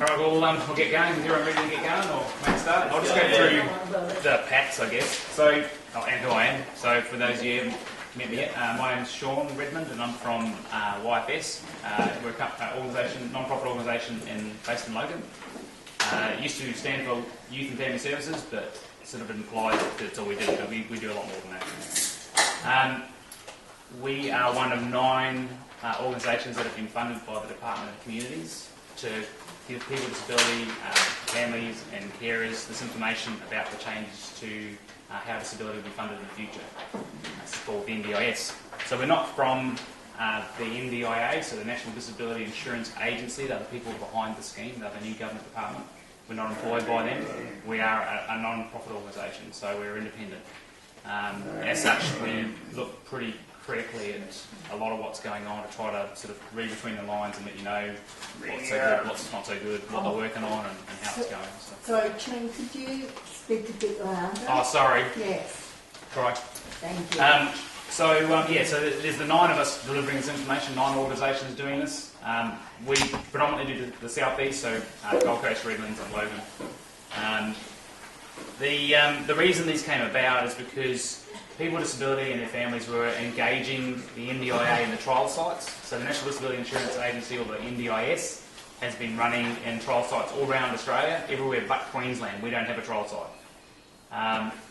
Alright, we'll get going. Is everyone ready to get going or make a start? I'll just go through the packs, I guess. So, and who I am. So, for those of you who haven't met me yet, my name's Sean Redmond and I'm from YFS. We're a non-profit organisation based in Logan. It used to stand for Youth and Family Services, but sort of implies that that's all we do, but we do a lot more than that. We are one of 9 organisations that have been funded by the Department of Communities to give people with disability, families and carers this information about the changes to how disability will be funded in the future. It's called the NDIS. So we're not from the NDIS, so the National Disability Insurance Agency. They're the people behind the scheme. They're the new government department. We're not employed by them. We are a non-profit organisation, so we're independent. As such, we look pretty critically at a lot of what's going on to try to sort of read between the lines and let you know what's so good, what's not so good, what they're working on and how it's going. So. Sorry, Ching, could you speak a bit louder? Oh, sorry. Yes. Right. Thank you. So there's the 9 of us delivering this information, 9 organisations doing this. We predominantly do the South East, so Gold Coast, Redlands and Logan. The reason these came about is because people with disability and their families were engaging the NDIA in the trial sites. So the National Disability Insurance Agency, or the NDIS, has been running in trial sites all around Australia, everywhere but Queensland. We don't have a trial site.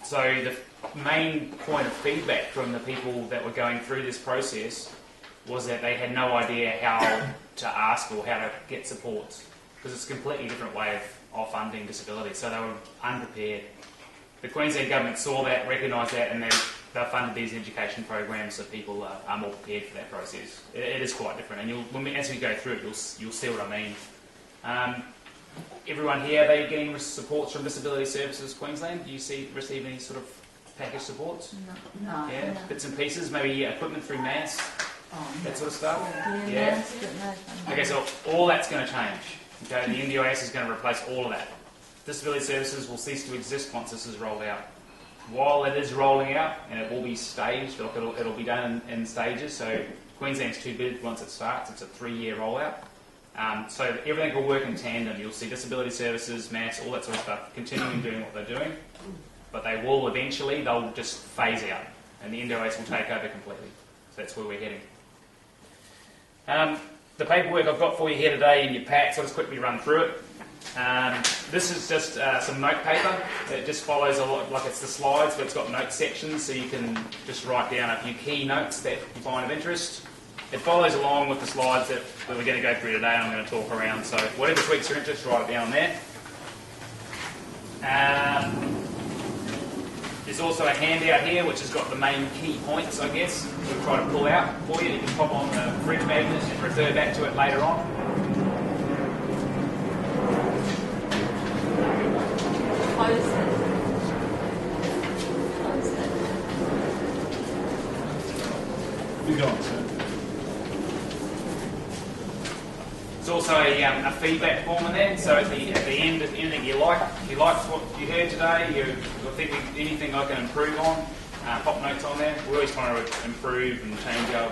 So the main point of feedback from the people that were going through this process was that they had no idea how to ask or how to get support, because it's a completely different way of funding disability. So they were unprepared. The Queensland government saw that, recognised that, and they funded these education programs so people are more prepared for that process. It is quite different, and as we go through it, you'll see what I mean. Everyone here, are they getting supports from Disability Services Queensland? Do you receive any sort of package supports? No. Yeah, bits and pieces, maybe equipment through MAS, that sort of stuff? Yeah. Okay, so all that's going to change. Okay, the NDIS is going to replace all of that. Disability Services will cease to exist once this is rolled out. While it is rolling out, and it will be staged, it'll be done in stages, so Queensland's too big once it starts. It's a 3-year rollout. So everything will work in tandem. You'll see Disability Services, MAS, all that sort of stuff continuing doing what they're doing, but they'll just phase out, and the NDIS will take over completely. So that's where we're heading. The paperwork I've got for you here today in your packs, I'll just quickly run through it. This is just some note paper. It just follows a lot, like it's the slides, but it's got note sections, so you can just write down a few key notes that you find of interest. It follows along with the slides that we're going to go through today, and I'm going to talk around. So whatever tweaks your interest, write it down there. There's also a handout here which has got the main key points, I guess, we'll try to pull out for you. You can pop on the fridge magnet and refer back to it later on. You go on, sir. There's also a feedback form in there, so at the end, if anything you liked what you heard today, you think anything I can improve on, pop notes on there. We're always trying to improve and change our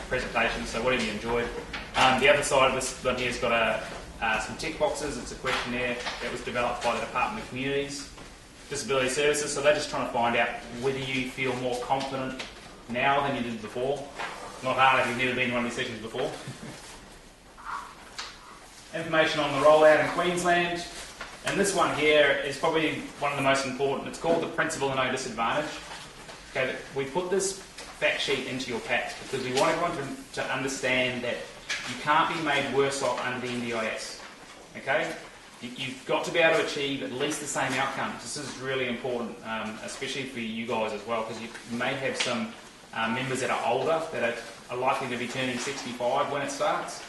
presentation, so whatever you enjoyed. The other side of this one here has got some tick boxes. It's a questionnaire that was developed by the Department of Communities, Disability Services, so they're just trying to find out whether you feel more confident now than you did before. Not hard if you've never been in one of these sessions before. Information on the rollout in Queensland, and this one here is probably one of the most important. It's called the Principle of No Disadvantage. Okay, we put this fact sheet into your packs because we want everyone to understand that you can't be made worse off under the NDIS. Okay, you've got to be able to achieve at least the same outcomes. This is really important, especially for you guys as well, because you may have some members that are older that are likely to be turning 65 when it starts.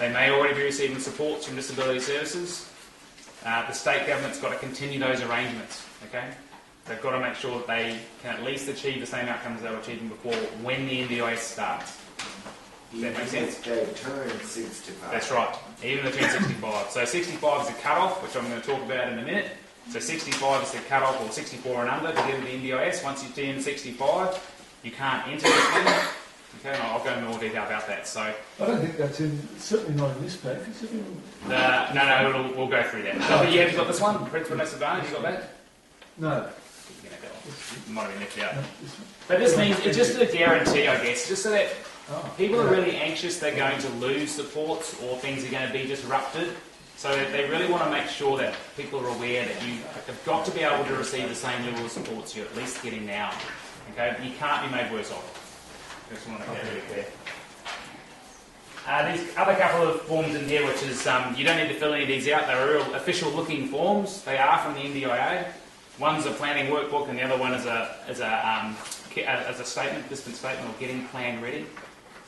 They may already be receiving supports from Disability Services. The state government's got to continue those arrangements. Okay, they've got to make sure that they can at least achieve the same outcomes they were achieving before when the NDIS starts. Does that make sense? They turn 65. That's right, even if they turn 65. So 65 is the cut-off, which I'm going to talk about in a minute. So 65 is the cut-off, or 64 and under, to get into the NDIS. Once you turn 65, you can't enter the scheme. Okay, and I'll go into more detail about that. So, I don't think that's certainly not in this pack, is it? we'll go through that. But yeah, you've got this one, principal disadvantage, you got that? No. Might have been left out. No, this one. But this means, it's just a guarantee, I guess, just so that Oh, people are yeah. really anxious they're going to lose supports or things are going to be disrupted. So they really want to make sure that people are aware that you have got to be able to receive the same level of supports you're at least getting now. Okay, you can't be made worse off. Just want to make that really clear. These other couple of forms in here, which is you don't need to fill any of these out. They're real official-looking forms. They are from the NDIA. One's a planning workbook, and the other one is a statement, distant statement, or getting plan ready.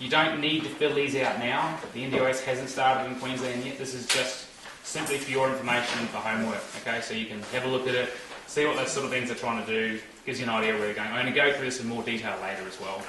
You don't need to fill these out now. The NDIS hasn't started in Queensland yet. This is just simply for your information and for homework. Okay, so you can have a look at it, see what those sort of things are trying to do. Gives you an idea where you're going. I'm going to go through this in more detail later as well.